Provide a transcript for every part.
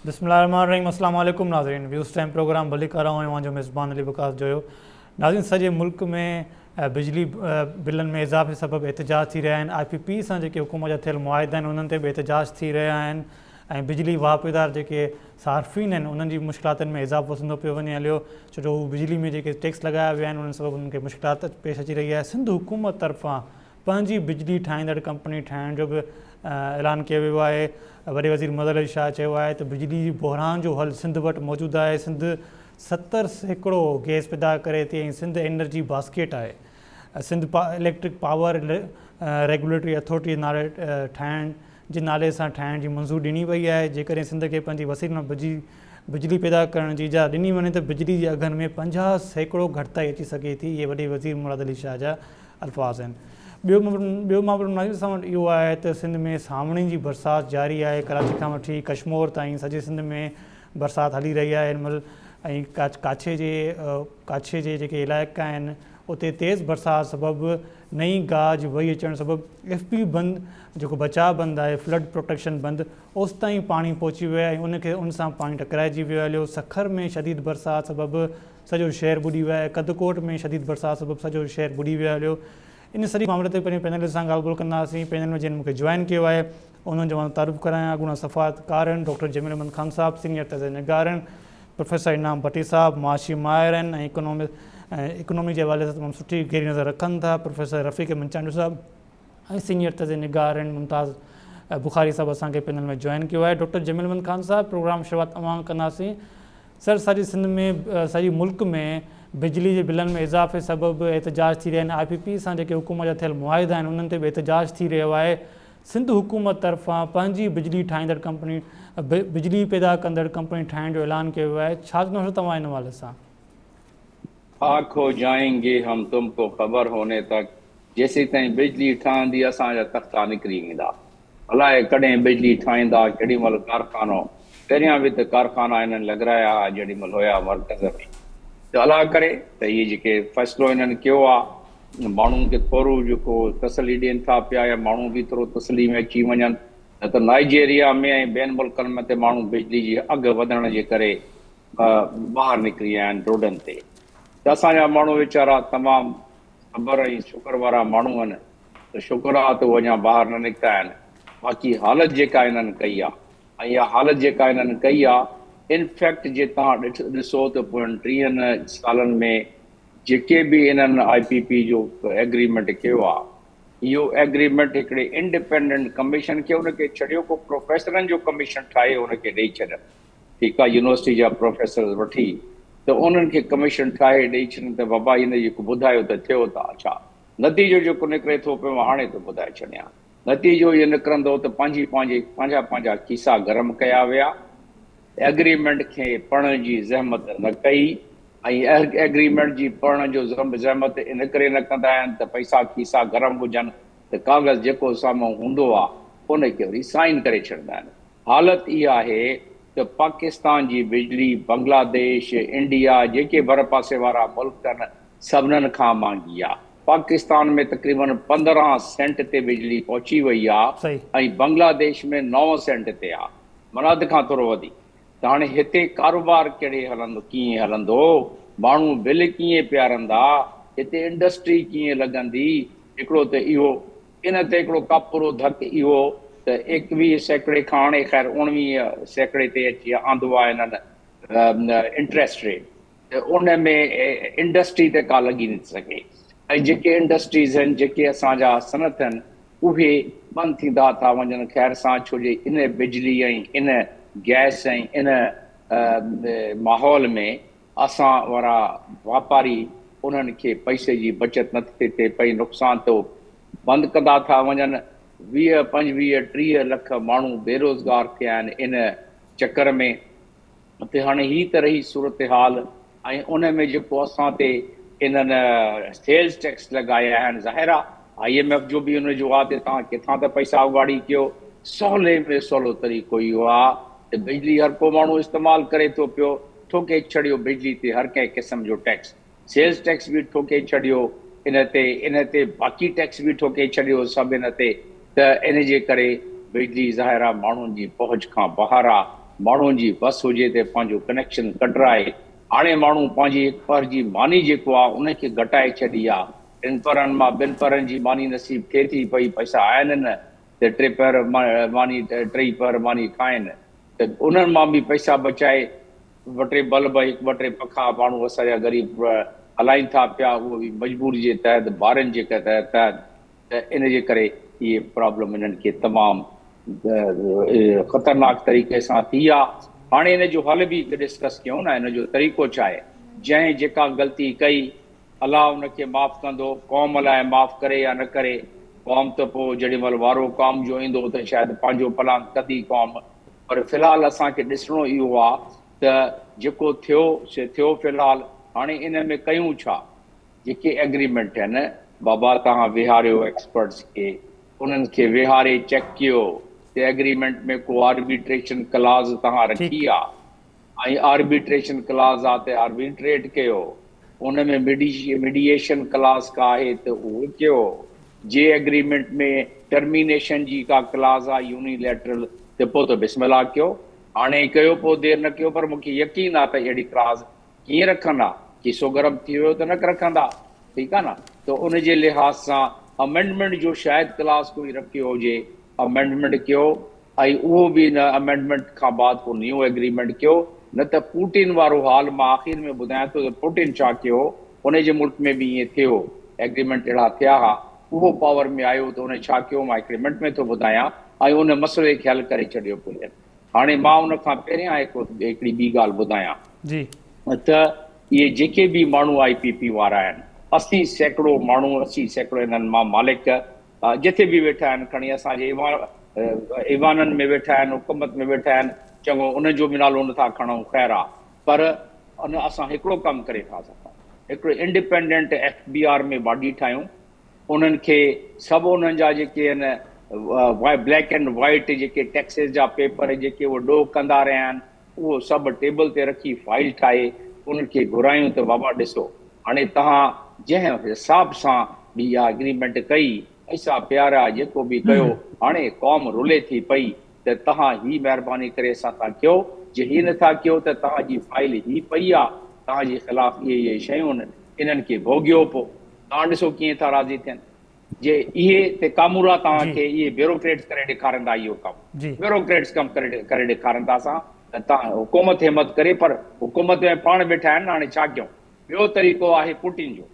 बिस्मिल्लाहिर्रहमानिर्रहीम। अस्सलाम वालेकुम नाज़रीन। व्यूज़ टाइम प्रोग्राम भली कर रहा हूँ जो मेज़बान अली बकास जो नाज़रीन सॼे मुल्क में बिजली बिलनि में इज़ाफ़े सबबि एहतजाज थी रहिया आहिनि। IPP सां जेके हुकूमत जा थियल मुआहिदा आहिनि उन्हनि ते बि एहतजाज थी रहिया आहिनि ऐं बिजली वापदार जेके सार्फ़ीन आहिनि उन्हनि जी मुश्किलातुनि में इज़ाफ़ो थींदो पियो वञे हलियो, छो जो बिजली में जेके टैक्स लॻाया विया आहिनि उन्हनि सबबि उन्हनि खे मुश्किलात पेश अची रही आहे। सिंध हुकूमत तरफ़ां पंहिंजी बिजली ठाहींदड़ कंपनी ठाहिण जो बि ऐलान कयो वियो आहे। वॾे वज़ीर मदर अली शाह चयो आहे त बिजली जी बहरान जो हल सिंध वटि मौजूदु आहे। सिंध 70% गैस पैदा करे थी ऐं सिंध एनर्जी बास्केट आहे। Sindh electric power regulatory authority नाले ठाहिण जे नाले सां ठाहिण जी मंज़ूरी ॾिनी वई आहे। जेकॾहिं सिंध खे पंहिंजी वसील में बिजली पैदा करण जी इजाज़त ॾिनी वञे त बिजली जे अघनि में 50% घटिताई अची सघे थी। इहे वॾे वज़ीर मुराद अली शाह जा अल्फाज़ आहिनि। ॿियो मामलो नाज़रीन सां वटि इहो आहे त सिंध में सावणी जी बरसाति जारी आहे। कराची खां वठी कश्मीर ताईं सॼे सिंध में बरसाति हली रही आहे हिन महिल ऐं काछे जे जेके इलाइक़ा आहिनि उते तेज़ बरसाति सबबि नई गाज वही अचण सबबि FP बंदि जेको बचाव बंदि आहे, फ्लड प्रोटेक्शन बंदि, ओसि ताईं पाणी पहुची वियो आहे ऐं उन सां पाणी टकराइजी वियो हलियो। सखर में शदीद बरसाति सबबि सॼो शहर ॿुॾी वियो आहे। कदकोट में शदीद बरसाति सबबि सॼो शहर ॿुॾी वियो हलियो। इन सॼे मामले ते पंहिंजे पैनल सां ॻाल्हि ॿोल कंदासीं। पैनल में जिन मूंखे जॉइन कयो आहे उन्हनि जो मां तारीफ़ करायां। अॻूणा सफ़ारतकार आहिनि डॉक्टर जमील अहमद ख़ान साहब, सीनियर तर्ज़ निगार आहिनि प्रोफेसर इनाम भट्टी साहब, मुआशी माहिर आहिनि ऐं इकोनॉमी जे हवाले सां तमामु सुठी गहरी नज़र रखनि था प्रोफेसर रफ़ीक मंचांडू साहब ऐं सीनियर तर्ज़ निगार आहिनि मुमताज़ बुखारी साहब असांखे पैनल में जॉइन कयो आहे। डॉक्टर जमील अहमद ख़ान साहब, प्रोग्राम शुरूआति तव्हां कंदासीं। सर, सॼे सिंध में सॼे मुल्क में बिजली जे बिलनि में इज़ाफ़े सबबि एहतजाज थी रहिया आहिनि। IPP सां जेके हुकूमत जा थियल मुआहिदा आहिनि उन्हनि ते बि एहतजाज थी रहियो आहे। सिंध हुकूमत तरफ़ां पंहिंजी बिजली ठाहींदड़ कंपनी बिजली पैदा कंदड़ कंपनी ठाहिण जो ऐलान कयो आहे। छा चवंदो तव्हां हिन हवाले सां? खो जाएंगे हम तुमको ख़बर होने तक, जेसीं ताईं बिजली ठहंदी असांजा तख़्ता निकिरी वेंदा। अलाए कॾहिं बिजली ठाहींदा, केॾी महिल कारखानो, पहिरियां बि त कारखाना हिननि लॻाराया हुआ जेॾी महिल हुया मर्कज़ में। त अलाह करे त इहे जेके फ़ैसिलो हिननि कयो आहे माण्हुनि खे थोरो जेको तसली ॾियनि था पिया या माण्हू बि थोरो तसली में अची वञनि। न त नाइजीरिया में ऐं ॿियनि मुल्कनि में त माण्हू बिजली जी अघु वधण जे करे ॿाहिरि निकिरी विया आहिनि रोडनि ते। त असांजा माण्हू वीचारा तमामु ख़बर ऐं शुक्र वारा माण्हू आहिनि। त शुक्र आहे त उहे अञा ॿाहिरि न निकिता आहिनि। बाक़ी हालत जेका हिननि कई आहे ऐं इहा हालत जेका हिननि कई आहे इनफैक्ट जे तव्हां ॾिसो त पोयनि 30 सालनि में जेके बि इन्हनि IPP जो एग्रीमेंट कयो आहे इहो एग्रीमेंट हिकिड़े इंडिपेंडेंट कमीशन खे उनखे छॾियो, को प्रोफेसरनि जो कमीशन ठाहे उनखे ॾेई छॾनि। ठीकु आहे, यूनिवर्सिटी जा प्रोफेसर वठी त उन्हनि खे कमीशन ठाहे ॾेई छॾनि त बाबा हिन जेको ॿुधायो त थियो त अच्छा। नतीजो जेको निकिरे थो पियो मां हाणे थो ॿुधाए छॾियां। नतीजो इहो निकिरंदो त पंहिंजा खीसा गरम कया विया, एग्रीमेंट खे पढ़ण जी ज़हमत न कई ऐं एग्रीमेंट जी पढ़ण जो ज़हमत इन करे न कंदा आहिनि त पैसा खीसा गरम हुजनि त कागज़ जेको साम्हूं हूंदो आहे उनखे वरी साइन करे छॾींदा आहिनि। हालत इहा आहे त पाकिस्तान जी बिजली बांग्लादेश इंडिया जेके भर पासे वारा मुल्क आहिनि सभिनीनि खां महांगी आहे। पाकिस्तान में तक़रीबन 15 सेंट ते बिजली पहुची वई आहे ऐं बांग्लादेश में 9 सेंट ते आहे, माना अधु खां थोरो वधीक। त हाणे हिते कारोबार कहिड़े हलंदो, कीअं हलंदो, माण्हू बिल कीअं पियारंदा, हिते इंडस्ट्री कीअं लॻंदी। हिकिड़ो त इहो, इन ते हिकिड़ो कापुरो धक इहो त 21 सैकड़े खां हाणे ख़ैर 19 सैकड़े ते अची आंदो आहे हिननि इंट्रस्ट रेट। त उन में इंडस्ट्री त का लॻी नथी सघे ऐं जेके इंडस्ट्रीज़ आहिनि जेके असांजा सनत आहिनि उहे बंदि थींदा था वञनि ख़ैर सां, छो जे इन बिजली ऐं इन गैस ऐं इन माहौल में असां वारा वापारी उन्हनि खे पैसे जी बचत नथी थिए पई, नुक़सान थो, बंदि कंदा था वञनि। 20, 25, 30 लख माण्हू बेरोज़गार थिया आहिनि इन चकर में। त हाणे ही त रही सूरत हाल ऐं उन में जेको असां ते इन्हनि सेल्स टैक्स लॻाया आहिनि, ज़ाहिर आहे IMF जो बि हुनजो आहे त तव्हां किथां त पैसा उगाड़ी कयो। सवले में सवलो तरीक़ो इहो आहे त बिजली हर को माण्हू इस्तेमालु करे थो पियो, ठोके छॾियो बिजली ते हर कंहिं क़िस्म जो टैक्स, सेल्स टैक्स बि ठोके छॾियो, इन ते बाक़ी टैक्स बि ठोके छॾियो सभु इन ते। त इन जे करे बिजली ज़ाहिर आहे माण्हुनि जी पहुच खां ॿाहिरि आहे। माण्हुनि जी बस हुजे त पंहिंजो कनेक्शन कटराए। हाणे माण्हू पंहिंजी हिक पर जी मानी जेको आहे उनखे घटाए छॾी आहे। 3 परनि मां 2 परनि जी मानी नसीब थिए थी पई, पैसा आहिनि न त 3 पर मानी 3 पर मानी खाइनि, त उन्हनि मां बि पैसा बचाए 2-3 बल्ब, 2-3 पखा माण्हू असांजा ग़रीब हलाइनि था पिया, उहो बि मजबूरी जे तहत, ॿारनि जे तहत। त इन जे करे इहे प्रॉब्लम इन्हनि खे तमामु ख़तरनाक तरीक़े सां थी आहे। हाणे इन जो हल बि डिस्कस कयूं न, इन जो तरीक़ो छा आहे। जंहिं जेका ग़लती कई अलाह उनखे माफ़ु कंदो, क़ौम लाइ माफ़ु करे या न करे। क़ौम त पोइ जेॾी महिल वारो क़ौम जो ईंदो त शायदि पंहिंजो प्लान कंदी क़ौम। पर फ़िलहालु असांखे ॾिसणो इहो आहे त जेको थियो से थियो फ़िलहालु। हाणे इन में कयूं छा? जेके एग्रीमेंट आहिनि, बाबा तव्हां विहारियो एक्सपर्ट्स खे, उन्हनि खे विहारे चेक कयो त एग्रीमेंट में को आर्बिट्रेशन क्लाज़ तव्हां रखी आहे, ऐं आर्बिट्रेशन क्लाज़ आहे त आर्बिट्रेट कयो। उन में मीडिएशन क्लाज़ का आहे त उहो कयो। जे एग्रीमेंट में टर्मिनेशन जी का क्लाज़ आहे यूनिलैटरल, त पोइ त बिस्मिल्लाह कयो। हाणे कयो, पोइ देरि न कयो, पर मूंखे यकीन आहे त अहिड़ी क्लाज़ कीअं रखंदा, कीसो गरम थी वियो त न रखंदा, ठीकु आहे न। त उन जे लिहाज़ सां अमेंडमेंट जो शायदि क्लास कोई रखियो हुजे, अमेंडमेंट कयो, ऐं उहो बि न अमेंडमेंट खां बाद पोइ न्यू एग्रीमेंट कयो। न त पुटिन वारो हाल मां आख़िर में ॿुधायां थो त पुटिन छा कयो, उन जे मुल्क में बि ईअं थियो, एग्रीमेंट अहिड़ा थिया हुआ, उहो पावर में आयो त उन छा कयो मां एग्रीमेंट में थो ॿुधायां, ऐं उन मसइले खे हल करे छॾियो पुलिन। हाणे मां उन खां पहिरियां हिकिड़ी ॿी ॻाल्हि ॿुधायां त इहे जेके बि माण्हू IPP वारा आहिनि, 80% माण्हू, 80% इन्हनि मां मालिक जिथे बि वेठा आहिनि, खणी असांजे ईवाननि में वेठा आहिनि, हुकूमत में वेठा आहिनि, चङो उनजो बि नालो नथा खणूं, ख़ैर आहे। पर असां हिकिड़ो कमु करे था सघूं, हिकिड़ो इंडिपेंडेंट FBR में बॉडी ठाहियूं। उन्हनि खे सभु उन्हनि जा जेके आहिनि ब्लैक एंड वाइट जेके टैक्सिस जा पेपर जेके उहे ॾोह कंदा रहिया आहिनि, उहो सभु टेबल ते रखी फाइल ठाहे उनखे घुरायूं त बाबा ॾिसो, हाणे तव्हां जंहिं हिसाब सां बि इहा एग्रीमेंट कई, पैसा प्यारा जेको बि कयो, हाणे क़ौम रुले थी पई त तव्हां ही महिरबानी करे असां सां कयो। जे ही नथा कयो त तव्हांजी फाइल ही पई आहे, तव्हांजे ख़िलाफ़ इहे शयूं इन्हनि खे भोगियो। पोइ तव्हां ॾिसो कीअं था राज़ी थियनि। जे इहे ते कामूरा तव्हांखे इहे ब्यूरोक्रेट्स करे ॾेखारींदा, इहो कमु ब्यूरोक्रेट्स कमु करे ॾेखारींदा असां त तव्हां हुकूमत हिमत करे, पर हुकूमत में पाण वेठा आहिनि। हाणे छा कयूं? ॿियो तरीक़ो आहे पुटिन जो।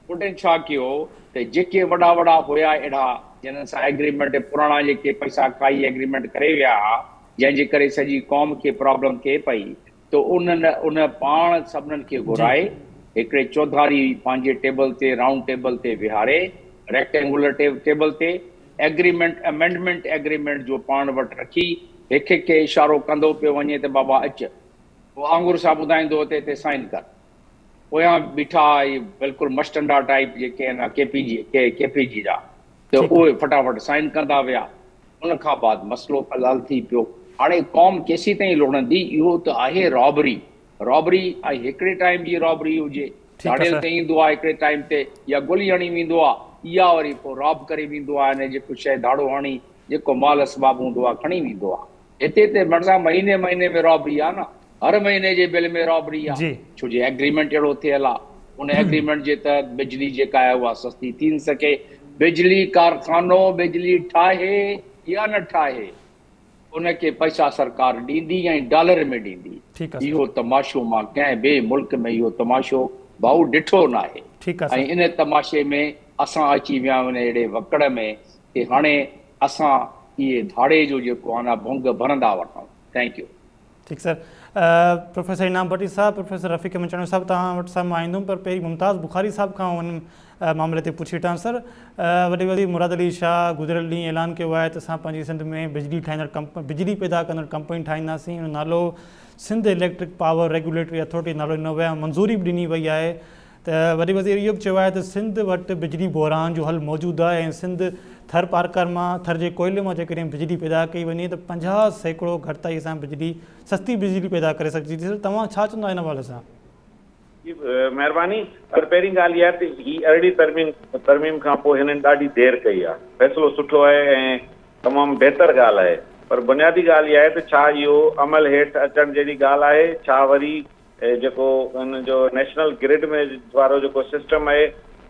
पुटिन छा कयो त जेके वॾा वॾा हुया अहिड़ा जिन्हनि सां एग्रीमेंट पुराणा जेके पैसा खाई एग्रीमेंट करे विया, जंहिंजे करे सॼी क़ौम खे प्रॉब्लम थिए पई, त उन पाण सभिनीनि खे घुराए हिकिड़े चौधारी पंहिंजे टेबल ते, राउंड टेबल ते विहारे, रेक्टेंगुलर टेबल ते एग्रीमेंट, अमेंडमेंट एग्रीमेंट जो पाण वटि रखी, हिकु हिकु इशारो कंदो पियो वञे त बाबा अच, पोइ आंगुर सां ॿुधाईंदो त हिते साइन कर। पोयां बीठा बिल्कुलु मस्टंडा टाइप जेके आहिनि KPG जा, त उहे फटाफट साइन कंदा विया। उन खां बाद मसइलो हल थी पियो। हाणे क़ौम केसीं ताईं लुड़ंदी? इहो त आहे रॉबरी। ऐं हिकिड़े टाइम जी रॉबरी हुजे, झाड़ियल ते ईंदो आहे हिकिड़े टाइम ते, या गोली हणी वेंदो आहे, इहा वरी पोइ रॉब करे वेंदो आहे, जेको शइ धाड़ो हणी जेको माल असबाब हूंदो आहे खणी वेंदो आहे। हिते त मर्ज़ा महीने में रॉबरी आहे न, हर महीने जे बिल में रॉबरी आहे, छो जे एग्रीमेंट अहिड़ो थियल आहे। उन एग्रीमेंट जे तहत बिजली जेका आहे उहा सस्ती थी न सके। बिजली कारखानो बिजली ठाहे या न ठाहे, उनखे पैसा सरकार ॾींदी ऐं डॉलर में ॾींदी। इहो तमाशो मां कंहिं ॿिए मुल्क में इहो तमाशो भाऊ ॾिठो न आहे। ऐं इन तमाशे में असां अची विया आहियूं अहिड़े वकड़ में कि हाणे असां इहे धाड़े जो जेको आहे न भुंग भरंदा वठूं। Thank U. ठीकु सर। प्रोफेसर इनाम भट्टी साहब, प्रोफेसर रफ़ीक मंचाणी साहब, तव्हां वटि सां मां ईंदुमि, पर पहिरीं मुमताज़ बुखारी साहब खां उन मामले ते पुछी वठां। सर, वॾी मुराद अली शाह गुज़िरियल ॾींहुं ऐलान कयो आहे त असां पंहिंजी सिंध में बिजली पैदा कंदड़ कंपनी ठाहींदासीं। हुन नालो Sindh electric power regulatory authority नालो ॾिनो वियो आहे, मंज़ूरी बि ॾिनी वई आहे। त वॾी वज़ीर इहो बि चयो आहे त सिंध वटि बिजली बहिरान जो हल मौजूदु आहे ऐं सिंध थर पार्कर मां, थर जे कोयले मां जेकॾहिं बिजली पैदा कई वञे त 50% घटिताई सां सस्ती बिजली पैदा करे सघिजे थी। तव्हां छा चवंदा हिन हवाले सां? महिरबानी। पर पहिरीं ॻाल्हि इहा आहे त ही अहिड़ी तरमीम खां पोइ हिननि ॾाढी देरि कई आहे। फ़ैसिलो सुठो आहे ऐं तमामु बहितर ॻाल्हि आहे। पर बुनियादी ॻाल्हि इहा आहे त छा इहो अमल हेठि अचण जहिड़ी ॻाल्हि आहे, छा वरी जेको हुन जो नेशनल ग्रिड में वारो जेको सिस्टम आहे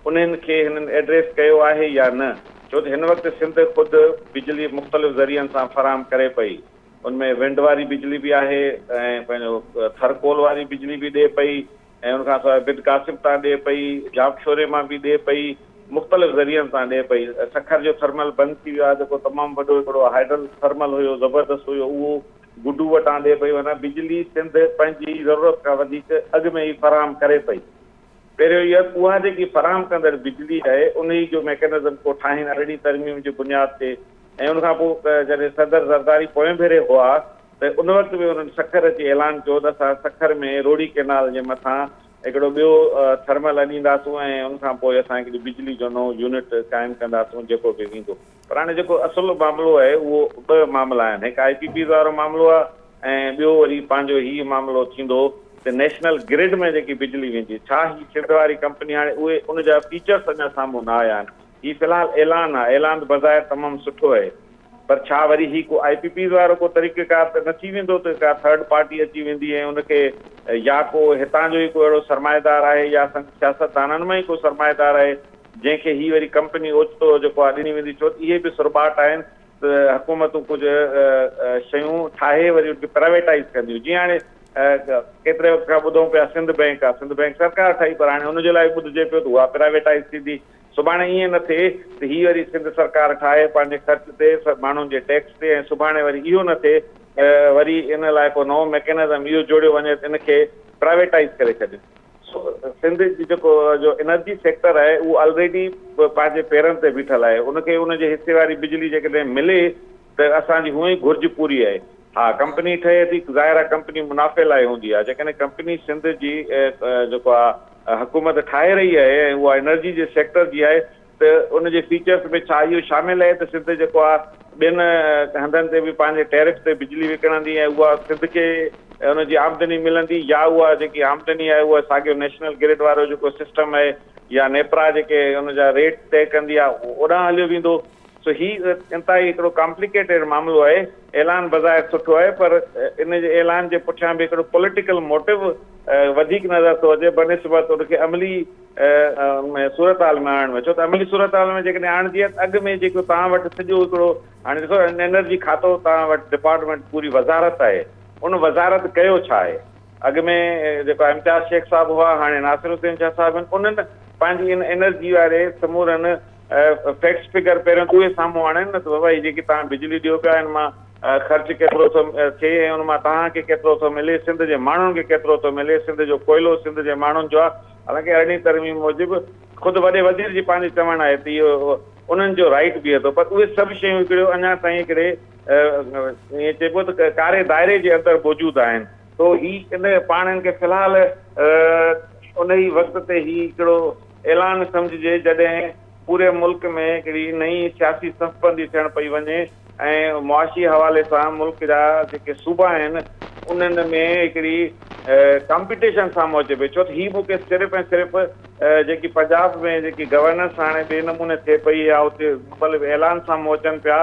उन्हनि खे हिननि एड्रेस कयो आहे या न। छो त हिन वक़्तु सिंध ख़ुदि बिजली मुख़्तलिफ़ ज़रियनि सां फराहम करे पई। उनमें विंड वारी बिजली बि आहे ऐं पंहिंजो थरकोल वारी बिजली बि ॾिए पई ऐं उनखां सवाइ बिद कासिम तां ॾिए पई, जाबशोरे मां बि ॾिए पई, मुख़्तलिफ़ ज़रियनि सां ॾिए पई। सखर जो थर्मल बंदि थी वियो आहे, जेको तमामु वॾो हिकिड़ो हाइड्रल थर्मल हुयो, ज़बरदस्त हुयो, उहो गुडू वटां ॾिए पई। माना बिजली सिंध पंहिंजी ज़रूरत खां वधीक अॻु में ई फराहम करे पई। पहिरियों इहा उहा जेकी फराहम कंदड़ बिजली आहे उन ई जो मैकेनिज़म को ठाहिनि अहिड़ी तरमीम जी बुनियाद ते। ऐं उनखां पोइ जॾहिं सदर ज़रदारी पोएं भेरे हुआ त उन वक़्तु बि उन्हनि सखर अची ऐलान कयो त असां सखर में रोड़ी केनाल जे मथां हिकिड़ो ॿियो थर्मल अॾींदासूं ऐं उनखां पोइ असां हिकिड़ी बिजली जो नओं यूनिट क़ाइमु कंदासूं जेको बि ईंदो। पर हाणे जेको असुलु मामिलो आहे उहो ॿ मामला आहिनि। हिकु IPP वारो मामिलो आहे ऐं ॿियो वरी पंहिंजो हीउ मामिलो थींदो त नेशनल ग्रिड में जेकी बिजली वेंदी। छा ही सिंध वारी कंपनी हाणे उहे उनजा फीचर्स अञा साम्हूं न आया आहिनि। हीउ फ़िलहालु ऐलान आहे, ऐलान बज़ाहिर तमामु सुठो आहे, पर छा वरी ही को IPP वारो को तरीक़ेकार त न थी वेंदो त का थर्ड पार्टी अची वेंदी ऐं उनखे या को हितां जो ई को अहिड़ो सरमाएदार आहे या सियासतदाननि में ई को सरमाएदार आहे जंहिंखे ही वरी कंपनी ओचितो जेको आहे ॾिनी वेंदी। छो त इहे बि सुरबाट आहिनि त हुकूमतूं कुझु शयूं ठाहे वरी उनखे प्राइवेटाइज़ कंदियूं। जीअं हाणे केतिरे वक़्त खां ॿुधूं पिया सिंध बैंक आहे, सिंध बैंक सरकार ठाही, पर हाणे हुनजे लाइ ॿुधिजे पियो त उहा प्राइवेटाइज़ थींदी। सुभाणे ईअं न थिए त हीअ वरी सिंध सरकार ठाहे पंहिंजे ख़र्च ते माण्हुनि जे टैक्स ते ऐं सुभाणे वरी इहो न थिए वरी इन लाइ को नओं मैकेनिज़म इहो जोड़ियो वञे त इनखे प्राइवेटाइज़ करे छॾे। सिंध जी जेको जो एनर्जी सेक्टर आहे उहो ऑलरेडी पंहिंजे पेरनि ते बीठल आहे। उनखे उनजे हिसे वारी बिजली जेकॾहिं मिले त असांजी हूअं ई घुर्ज पूरी आहे। हा, कंपनी ठहे थी, ज़ाहिर आहे कंपनी मुनाफ़े लाइ हूंदी आहे। जेकॾहिं कंपनी सिंध जी जेको आहे हुकूमत ठाहे रही आहे ऐं उहा एनर्जी जे सेक्टर जी आहे त उनजे फीचर्स में छा इहो शामिलु आहे त सिंध जेको आहे ॿियनि हंधनि ते बि पंहिंजे टैरिफ ते बिजली विकिणंदी ऐं उहा सिंध खे उनजी आमदनी मिलंदी, या उहा जेकी आमदनी आहे उहा साॻियो नेशनल ग्रिड वारो जेको सिस्टम आहे या नेपरा जेके उनजा रेट तय कंदी आहे ओॾां हलियो वेंदो। सो हीउ इंतिहाई हिकिड़ो कॉम्प्लिकेटेड मामिलो आहे। ऐलान बज़ाहिर सुठो आहे, पर इन जे ऐलान जे पुठियां बि हिकिड़ो पॉलिटिकल मोटिव वधीक नज़र थो अचे बनिस्बत उनखे अमली सूरत हाल में आणण में। छो त अमली सूरत हाल में जेकॾहिं आणिजी आहे त अॻु में जेको तव्हां वटि सॼो हिकिड़ो हाणे ॾिसो एनर्जी खातो तव्हां वटि डिपार्टमेंट पूरी वज़ारत आहे, उन वज़ारत कयो छा आहे। अॻु में जेको इम्तियाज़ शेख साहिबु हुआ, हाणे नासिर हुसैन शाह साहिबु आहिनि, उन्हनि पंहिंजी इन एनर्जी वारे समूरनि फैक्ट्स फिगर पहिरियों उहे साम्हूं आणनि न त बाबा हीअ जेकी तव्हां बिजली ॾियो पिया हिन मां ख़र्चु केतिरो थो थिए ऐं उन मां तव्हांखे केतिरो थो मिले, सिंध जे माण्हुनि खे केतिरो थो मिले, सिंध जो कोयलो सिंध जे माण्हुनि जो आहे। हालांकि अहिड़ी तरमीम मूजिबि ख़ुदि वॾे वज़ीर जी पंहिंजी चवणु आहे त इहो उन्हनि जो राइट बीहे थो, पर उहे सभु शयूं हिकिड़ो अञा ताईं हिकिड़े ईअं चइबो त कारे दायरे जे अंदरि मौजूदु आहिनि। तो हीउ इन पाण खे फ़िलहालु उन ई वक़्त ते ही हिकिड़ो ऐलान सम्झिजे जॾहिं पूरे मुल्क में हिकिड़ी नई सियासी संस्पंदी थियण पई वञे ऐं मुआशी हवाले सां मुल्क जा जेके सूबा आहिनि उन्हनि में हिकिड़ी कॉम्पिटिशन साम्हूं अचे पई। छो त हीअ मूंखे सिर्फ़ु ऐं सिर्फ़ु जेकी पंजाब में जेकी गवर्नेंस हाणे ॿिए नमूने थिए पई या उते मुख़्तलिफ़ ऐलान साम्हूं अचनि पिया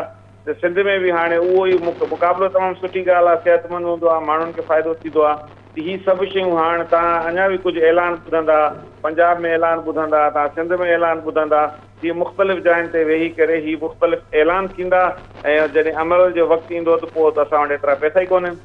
त सिंध में बि हाणे उहो ई मुक़ाबिलो तमामु सुठी ॻाल्हि आहे, सिहतमंद हूंदो आहे, माण्हुनि खे फ़ाइदो थींदो आहे। त हीअ सभु शयूं हाणे तव्हां अञा बि कुझु ऐलान ॿुधंदा, पंजाब में ऐलान ॿुधंदा, तव्हां सिंध में ऐलान ॿुधंदा, हीअ मुख़्तलिफ़ जायुनि ते वेही करे हीअ मुख़्तलिफ़ ऐलान थींदा ऐं जॾहिं अमल जो वक़्तु ईंदो त पोइ त असां वटि एतिरा पैसा ई कोन्हनि।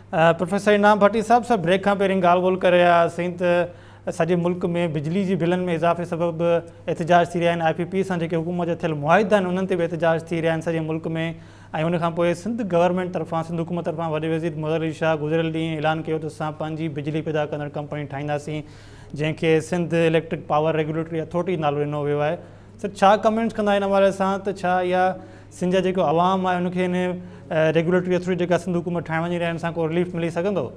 प्रोफेसर इनाम भट्टी साहब, सभु ब्रेक खां पहिरीं ॻाल्हि ॿोल करे रहियासीं त सॼे मुल्क में बिजली जी बिलनि में इज़ाफ़े सबबि एहतिजाज थी रहिया आहिनि। IPP सां जेके हुकूमत जा थियल मुआहिदा आहिनि उन्हनि ते बि एहतिजाज थी रहिया आहिनि सॼे मुल्क में। ऐं उनखां पोइ सिंध गवर्नमेंट तरफ़ां, सिंध हुकूमत तरफ़ां वॾे वज़ीर मुहम्मद अली शाह गुज़िरियल ॾींहुं ऐलान कयो त असां पंहिंजी बिजली पैदा कंदड़ कंपनी ठाहींदासीं जंहिंखे Sindh electric power regulatory authority नालो ॾिनो वियो आहे। सर, छा कमेंट्स कंदा हिन हवाले सां त छा इहा सिंध जा जेको आवाम आहे उनखे हिन रेगुलेटरी अथॉरिटी जेका सिंध हुकूमत ठाहिण वञी रहिया आहिनि सां को रिलीफ मिली सघंदो?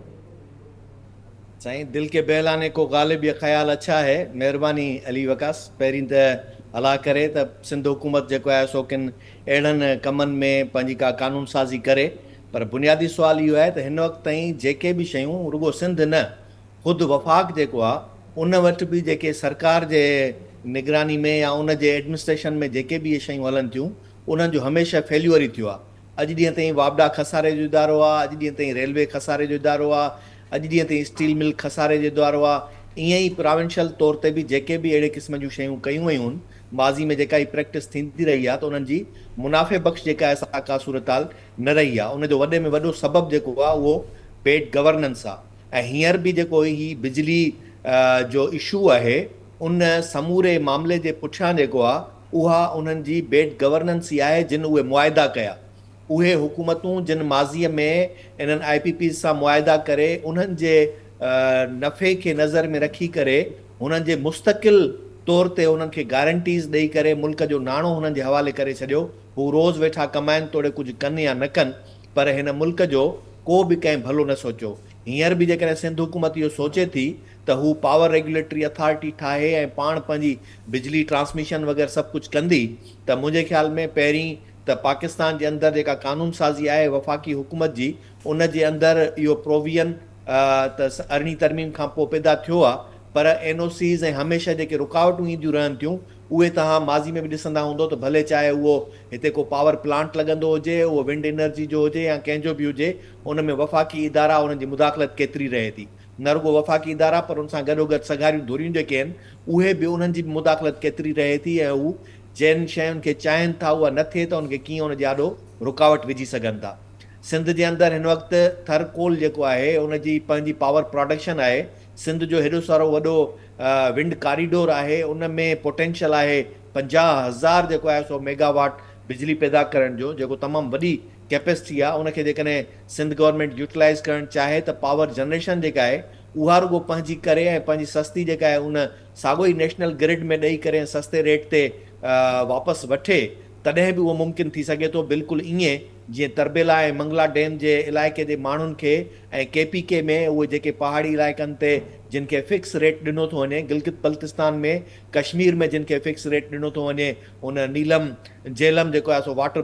साईं, दिल के बहलाने को गालिब ये ख़्याल अच्छा है। महिरबानी अली वकास। पहिरीं त अला करे त सिंध हुकूमत जेको आहे सो किन अहिड़नि कमनि में पंहिंजी का कानून साज़ी करे, पर बुनियादी सुवाल इहो आहे त हिन वक़्त ताईं जेके बि शयूं रुगो सिंध न ख़ुदि वफ़ाक़ जेको आहे उन वटि बि जेके सरकार जे निगरानी में या उन जे एडमिनिस्ट्रेशन में जेके बि इहे शयूं हलनि थियूं उन्हनि जो हमेशह फेल्यूअर ई थियो आहे। अॼु ॾींहं ताईं वापडा खसारे जो इदारो आहे, अॼु ॾींहं ताईं रेलवे खसारे जो इदारो आहे, अॼु ॾींहं ताईं स्टील मिल खसारे जो इदारो आहे। ईअं ई प्रोविंशियल तौर ते बि जेके बि अहिड़े क़िस्म जूं शयूं कयूं वयूं आहिनि, माज़ी में जेका ई प्रैक्टिस थींदी रही आहे, त उन्हनि जी मुनाफ़े बख़्श जेका आहे सा का सूरत हाल न रही आहे। उनजो वॾे में वॾो सबबु जेको आहे उहो बेड गवर्नेंस आहे। ऐं हींअर बि जेको ही बिजली जो इशू आहे, उन समूरे मामले जे पुठियां जेको आहे उहा उन्हनि जी बेड गवर्नेंस ई आहे, जिन उहे मुआइदा कया। उहे हुकूमतूं जिन माज़ीअ में इन्हनि IPP सां मुआइदा करे उन्हनि जे नफ़े खे नज़र में रखी करे हुननि जे मुस्तक़िल तौर ते उन्हनि खे गारंटीज़ ॾेई करे मुल्क जो नाणो हुननि जे हवाले करे छॾियो। हू रोज़ वेठा कमाइनि, तोड़े कुझु कनि या न कनि, पर हिन मुल्क जो को बि कंहिं भलो न सोचियो। हींअर बि जेकॾहिं सिंध हुकूमत इहो सोचे थी त हू पावर रेगुलेटरी अथॉरिटी ठाहे ऐं पाण पंहिंजी बिजली ट्रांसमिशन वग़ैरह सभु कुझु कंदी, त मुंहिंजे ख़्याल में पहिरीं त पाकिस्तान जे अंदरि जेका कानून साज़ी आहे वफ़ाक़ी हुकूमत जी, उन जे अंदरि इहो प्रोविजन त 18वीं तरमीम खां पोइ पैदा थियो आहे, पर NOCs ऐं हमेशह जेके रुकावटूं ईंदियूं रहनि थियूं उहे तव्हां माज़ी में बि ॾिसंदा हूंदो त भले चाहे उहो हिते को पावर प्लांट लॻंदो हुजे, उहो विंड एनर्जी जो हुजे या कंहिंजो बि हुजे, उन में वफ़ाक़ी इदारा उन्हनि जी मुदाख़लत केतिरी रहे थी। न रुगो वफ़ाक़ी इदारा, पर उन सां गॾोगॾु सगारियूं धुरियूं जेके आहिनि उहे बि उन्हनि जी मुदाख़लत केतिरी रहे थी, ऐं हू जिन शयुनि खे चाहिनि था उहा न थिए त उनखे कीअं उनजे आॾो रुकावट विझी सघनि था। सिंध जे अंदरि हिन वक़्तु थरकोल जेको आहे उनजी पंहिंजी पावर प्रोडक्शन आहे। सिंध जो हेॾो सारो वॾो विंड कॉरिडोर आहे, उन में पोटेंशियल आहे 50,000 जेको आहे सो मेगावाट बिजली पैदा करण जो, जेको तमामु वॾी कैपेसिटी आहे। उनखे जेकॾहिं सिंध गवर्नमेंट यूटिलाइज़ करणु चाहे त पावर जनरेशन जेका आहे उहा रुगो पंहिंजी करे ऐं पंहिंजी सस्ती जेका आहे उन साॻियो ई नेशनल ग्रिड में ॾेई करे सस्ते रेट ते वापसि वठे, तॾहिं बि उहो मुमकिन थी सघे थो। बिल्कुलु ईअं जीअं तरबेला ऐं मंगला डैम जे इलाइक़े जे माण्हुनि खे ऐं KPK में उहे जेके पहाड़ी इलाइक़नि ते जिन खे फिक्स रेट ॾिनो थो वञे, गिलगित बल्तिस्तान में, कश्मीर में जिन खे फिक्स रेट ॾिनो थो वञे, उन नीलम झेलम जेको आहे सो वाटर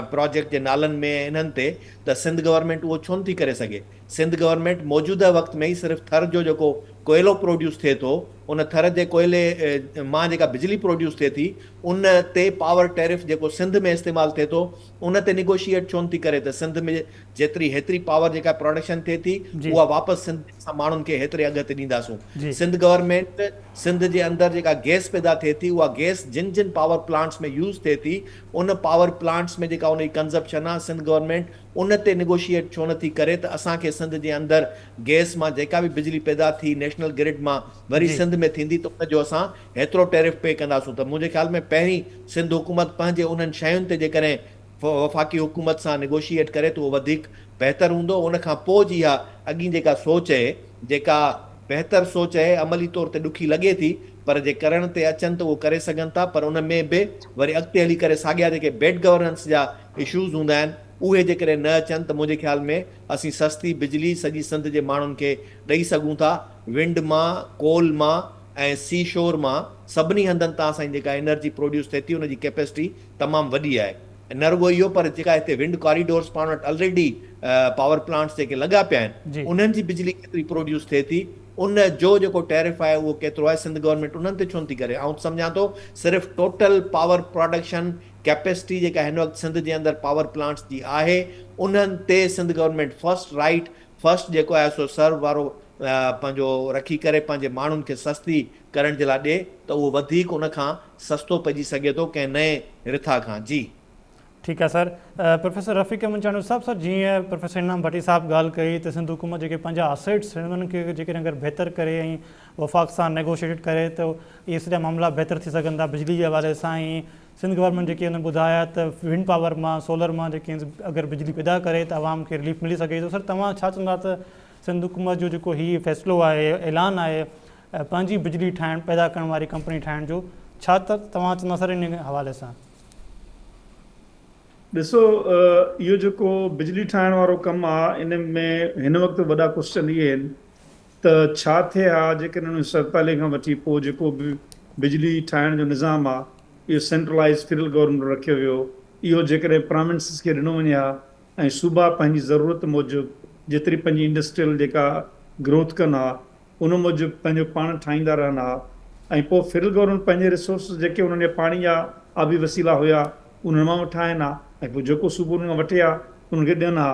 प्रोजेक्ट जे नालनि में इन्हनि ते, त सिंध गवर्नमेंट उहो छो नथी करे सघे। सिंध गवर्नमेंट मौजूदा वक़्त में ई सिर्फ़ु थर जो जेको कोयलो प्रोड्यूस थिए थो, उन थर जे कोयले मां जेका बिजली प्रोड्यूस थिए थी, उन ते पावर टैरिफ जेको सिंध में इस्तेमालु थिए थो उन ते निगोशिएट छो नथी करे त सिंध में जेतिरी हेतिरी पावर जेका प्रोडक्शन थिए थी उहा वापसि सिंध सां माण्हुनि खे हेतिरे अघ ते ॾींदासूं। सिंध गवर्नमेंट सिंध जे अंदरि जेका गैस पैदा थिए थी, उहा गैस जिन जिन पावर प्लांट्स में यूज़ थिए थी, उन पावर प्लांट्स में जेका उनजी कंज़प्शन आहे, सिंध गवर्नमेंट उन ते निगोशिएट छो नथी करे त असांखे सिंध जे अंदरि गैस मां जेका बि बिजली पैदा थी नेशनल ग्रिड मां वरी सिंध में थींदी त उनजो असां हेतिरो टैरिफ पे कंदासूं। त मुंहिंजे ख़्याल में पहिरीं सिंध हुकूमत पंहिंजे उन्हनि शयुनि ते जेकॾहिं वफ़ाक़ी हुकूमत सां निगोशिएट करे त उहो वधीक बहितरु हूंदो। उनखां पोइ जी इहा अॻी जेका सोच आहे, जेका बहितरु सोच आहे, अमली तौर ते ॾुखी लॻे थी, पर जे करण ते अचनि त उहो करे सघनि था। पर उन में बि वरी अॻिते हली करे साॻिया जेके बेड गवर्नेंस जा इशूज़ हूंदा आहिनि उहे जेकॾहिं न अचनि त मुंहिंजे ख़्याल में असीं सस्ती बिजली सॼी सिंध जे माण्हुनि खे ॾेई सघूं था। विंड मां, कोल मां ऐं सी शोर मां सभिनी हंधनि तां असांजी जेका एनर्जी प्रोड्यूस थिए थी उनजी कैपेसिटी तमामु वॾी आहे। न रुगो इहो, पर जेका हिते विंड कॉरिडोर्स पाण वटि ऑलरेडी पावर प्लांट्स जेके लॻा पिया आहिनि उन्हनि जी बिजली केतिरी प्रोड्यूस थिए थी, उन जो जेको टैरिफ आहे उहो केतिरो आहे, सिंध गवर्नमेंट उन्हनि ते छो नथी करे। ऐं सम्झां थो सिर्फ़ु टोटल पावर प्रोडक्शन कैपेसिटी जेका हिन वक़्तु सिंध जे अंदरि पावर प्लांट्स जी आहे, उन्हनि ते सिंध गवर्नमेंट फर्स्ट जेको आहे सो सर्व वारो पंहिंजो रखी करे पंहिंजे माण्हुनि खे सस्ती करण जे लाइ ॾिए त उहो वधीक उन खां सस्तो पइजी सघे थो कंहिं नए रिथा खां। जी ठीकु आहे सर। प्रोफेसर रफ़ीक मंचाणी साहब, सर जीअं प्रोफेसर इनाम भट्टी साहब ॻाल्हि कई त सिंध हुकूमत जेके पंहिंजा असेट्स उन्हनि खे जेकॾहिं अगरि बहितरु करे ऐं वफ़ाक़ सां नेगोशिएट करे त इहे सॼा मामला बहितरु थी सघनि था। बिजली जे हवाले सां ई सिंध गवर्नमेंट जेके हुन ॿुधाया त विंड पावर मां, सोलर मां जेके अगरि बिजली पैदा करे त आवाम खे रिलीफ मिली सघे थो। सर तव्हां छा चवंदा त सिंध हुकूमत जो जेको हीउ फ़ैसिलो आहे, ऐलान आहे पंहिंजी बिजली ठाहिण, पैदा करण वारी कंपनी ठाहिण जो, छा त तव्हां चवंदा सर इन हवाले सां? ॾिसो, इहो जेको बिजली ठाहिण वारो कमु आहे, इन में हिन वक़्तु वॾा क्वेश्चन इहे आहिनि त छा थिए हा जेकॾहिं 47 खां वठी पोइ जेको बि बिजली ठाहिण जो निज़ाम आहे इहो सेंट्रलाइज़ फेडरल गवर्नमेंट रखियो वियो, इहो जेकॾहिं प्रोविंसिस खे ॾिनो वञे हा ऐं सूबा पंहिंजी ज़रूरत मूजिबि जेतिरी पंहिंजी इंडस्ट्रियल जेका ग्रोथ कनि हा उन मूजिबि पंहिंजो पाण ठाहींदा रहनि हा, ऐं पोइ फेडरल गवर्नमेंट पंहिंजे रिसोर्सिस जेके उन्हनि जे पाणी जा आबी वसीला हुया उन्हनि मां ठाहिनि हा ऐं पोइ जेको सूबो उन खां वठे हा उनखे ॾियनि हा।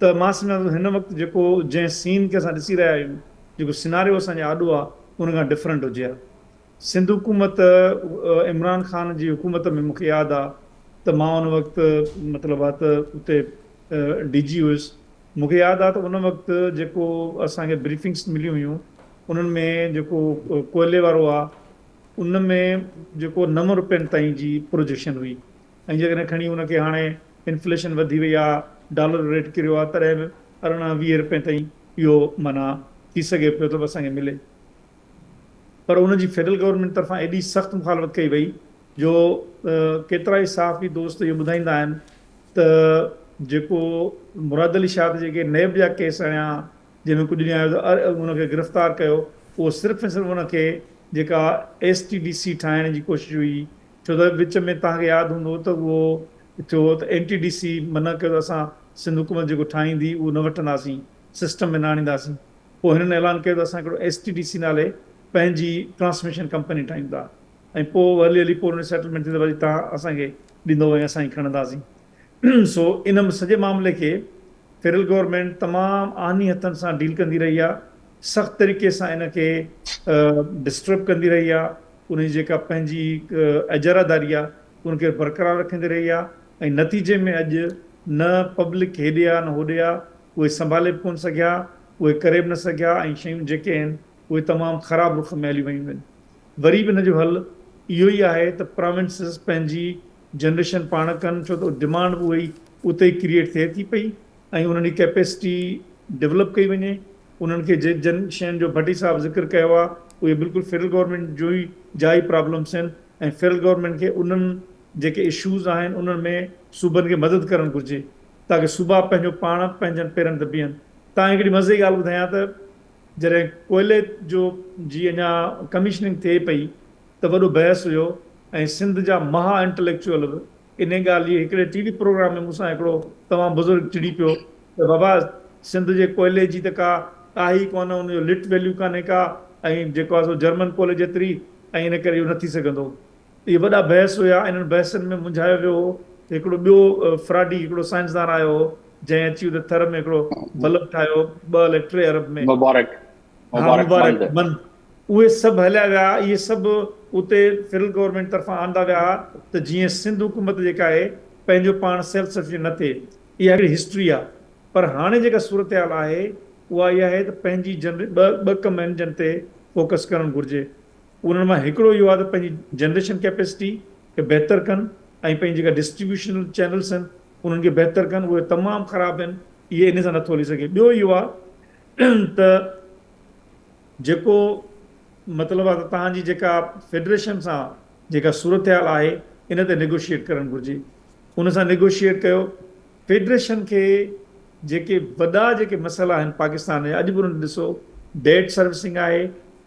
त मां सम्झां थो हिन वक़्तु जेको जंहिं सीन खे असां ॾिसी रहिया आहियूं, जेको सिनारियो असांजे आॾो आहे उन खां डिफरेंट हुजे हा। सिंध हुकूमत इमरान ख़ान जी हुकूमत में मूंखे यादि आहे त मां उन वक़्तु मतिलबु आहे त उते DG हुयुसि। मूंखे यादि आहे त उन वक़्तु जेको असांखे ब्रीफिंग्स मिलियूं हुयूं उन्हनि में जेको कोयले वारो आहे उन में जेको 9 रुपयनि ताईं जी प्रोजेक्शन हुई, ऐं जेकॾहिं खणी उनखे हाणे इन्फ्लेशन वधी वई आहे, डॉलर रेट किरियो आहे, तॾहिं बि 18-20 रुपए ताईं इहो माना थी सघे पियो त असांखे मिले। पर उनजी फेडरल गवर्नमेंट तरफ़ां एॾी सख़्तु मुखालफ़त कई वई जो केतिरा ई साफ़ी दोस्त इहो ॿुधाईंदा आहिनि त जेको मुराद अली शाह ते जेके नैब जा केस आणिया जंहिंमें कुझु ॾींहं आयो उनखे गिरफ़्तार कयो, उहो सिर्फ़ु ऐं सिर्फ़ु उनखे जेका STDC ठाहिण जी कोशिशि हुई, छो त विच में तव्हांखे यादि हूंदो त उहो थियो त NTDC मना कयो त असां सिंध हुकूमत जेको ठाहींदी उहो न वठंदासीं, सिस्टम में न आणींदासीं। पोइ हिननि ऐलान कयो त असां हिकिड़ो STDC नाले पंहिंजी ट्रांसमिशन कंपनी ठाहींदा, ऐं पोइ हली हली पोइ हुन सेटलमेंट थी त वरी तव्हां असांखे ॾींदो ऐं असां ई खणंदासीं। सो इन सॼे मामले खे फेडरल गवर्नमेंट तमामु आनी हथनि सां डील कंदी रही आहे, सख़्तु तरीक़े सां इनखे डिस्टर्ब कंदी रही आहे, उनजी जेका पंहिंजी इजारादारी आहे उनखे बरक़रार रखंदी रही आहे, ऐं नतीजे में अॼु न पब्लिक हेॾे आहे न होॾे आहे, उहे संभाले बि कोन सघिया, उहे करे बि न सघिया, ऐं शयूं जेके आहिनि उहे तमामु ख़राबु रुख में हली वियूं आहिनि। वरी बि हिन जो हल इहो ई आहे त प्रोविंसिस पंहिंजी जनरेशन पाण कनि, छो त डिमांड बि उहे ई उते ई क्रिएट थिए थी पई, ऐं उन्हनि जी कैपेसिटी डेवलप कई वञे। उन्हनि खे जन शयुनि जो भट्टी साहब ज़िक्र कयो आहे, उहे बिल्कुलु फेडरल गवर्नमेंट जो ई जाई प्रॉब्लम्स आहिनि, ऐं फेडरल गवर्नमेंट खे उन्हनि जेके इशूज़ आहिनि उन्हनि में सूबनि खे मदद करणु घुरिजे ताकी सूबा पंहिंजो पाण पंहिंजनि पेरनि ते बीहनि। तव्हां हिकिड़ी मज़े जी ॻाल्हि ॿुधायां त जॾहिं कोयले जो जी अञा कमीशनिंग थिए पई त वॾो बहस हुयो, ऐं सिंध जा महा इंटेलेक्चुअल बि इन ॻाल्हि जी हिकिड़े TV प्रोग्राम में मूंसां हिकिड़ो तमामु बुज़ुर्ग चिड़ी पियो त बाबा सिंध जे कोयले जी त का आहे ई कोन, उनजो लिट वैल्यू कान्हे का, ऐं जेको आहे सो जर्मन कोयले जेतिरी, ऐं इन करे इहो न थी सघंदो। इहे वॾा बहस हुया। इन्हनि बहसनि में मुंझायो वियो हो। हिकिड़ो ॿियो फ्राडी हिकिड़ो साइंसदान आयो हो जंहिं अची उते थर में हिकिड़ो बल्ब ठाहियो 2 अरब में, मुबारक मन। उहे सभु हलिया विया, इहे सभु उते फेडरल गवर्नमेंट तरफ़ां आंदा विया त जीअं सिंध हुकूमत जेका आहे पंहिंजो पाण सेल्फ सफिशिएंट न थिए। इहा हिकिड़ी हिस्ट्री आहे। पर हाणे जेका सूरत हाल आहे उहा इहा आहे त पंहिंजी ॿ कम आहिनि जिन ते फोकस करणु घुरिजे। उन्हनि मां हिकिड़ो इहो आहे त पंहिंजी जनरेशन कैपेसिटी खे बहितर कनि, ऐं पंहिंजी जेका डिस्ट्रीब्यूशनल चैनल्स आहिनि उन्हनि खे बहितर कनि, उहे तमामु ख़राबु आहिनि, इहे इन सां नथो हली सघे। ॿियो इहो आहे त जेको मतिलबु आहे त तव्हांजी जेका फेडरेशन सां जेका सूरत हाल आहे इन ते नेगोशिएट करणु घुरिजे। उन सां नेगोशिएट कयो। फेडरेशन खे जेके वॾा जेके मसइला आहिनि पाकिस्तान जा, अॼु बि उन्हनि ॾिसो डेट सर्विसिंग आहे,